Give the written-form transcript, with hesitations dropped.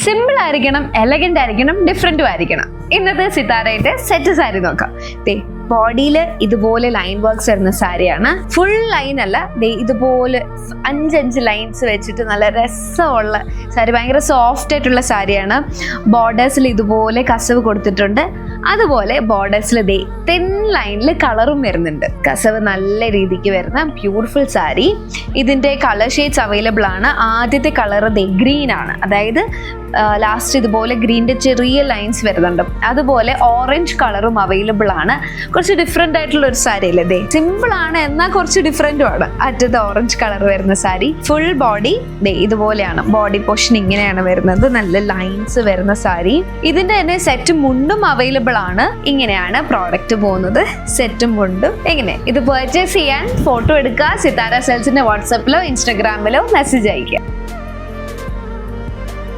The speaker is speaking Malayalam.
സിമ്പിൾ ആയിരിക്കണം, എലഗന്റ് ആയിരിക്കണം, ഡിഫറെന്റും ആയിരിക്കണം. ഇന്നത്തെ സിതാരയുടെ സെറ്റ് സാരി നോക്കാം. ബോഡിയിൽ ഇതുപോലെ ലൈൻ വർക്ക്സ് വരുന്ന സാരിയാണ്. ഫുൾ ലൈൻ അല്ല, ഇതുപോലെ 5 ലൈൻസ് വെച്ചിട്ട് നല്ല രസമുള്ള സാരി. ഭയങ്കര സോഫ്റ്റ് ആയിട്ടുള്ള സാരിയാണ്. ബോർഡേഴ്സിൽ ഇതുപോലെ കസവ് കൊടുത്തിട്ടുണ്ട്. അതുപോലെ ബോർഡേഴ്സിൽ തിൻ ലൈനിൽ കളറും വരുന്നുണ്ട്. കസവ് നല്ല രീതിക്ക് വരുന്ന ബ്യൂട്ടിഫുൾ സാരി. ഇതിന്റെ കളർ ഷെയ്ഡ്സ് അവൈലബിൾ ആണ്. ആദ്യത്തെ കളർ ഗ്രീൻ ആണ്, അതായത് ലാസ്റ്റ് ഇതുപോലെ ഗ്രീനിന്റെ ചെറിയ ലൈൻസ് വരുന്നുണ്ട്. അതുപോലെ ഓറഞ്ച് കളറും അവൈലബിൾ ആണ്. കുറച്ച് ഡിഫറെന്റ് ആയിട്ടുള്ള ഒരു സാരി അല്ലേ. സിമ്പിൾ ആണ്, എന്നാൽ കുറച്ച് ഡിഫറെന്റും ആണ്. അറ്റത്ത് ഓറഞ്ച് കളർ വരുന്ന സാരി. ഫുൾ ബോഡി ഇതുപോലെയാണ്. ബോഡി പോർഷൻ ഇങ്ങനെയാണ് വരുന്നത്. നല്ല ലൈൻസ് വരുന്ന സാരി. ഇതിന്റെ തന്നെ സെറ്റും മുണ്ടും അവൈലബിൾ ആണ്. ഇങ്ങനെയാണ് പ്രോഡക്റ്റ് പോകുന്നത്. സെറ്റും മുണ്ടും എങ്ങനെ ഇത് പർച്ചേസ് ചെയ്യാൻ ഫോട്ടോ എടുക്കുക. സിതാര സെൽസിന്റെ വാട്സാപ്പിലോ ഇൻസ്റ്റാഗ്രാമിലോ മെസ്സേജ് അയക്കുക.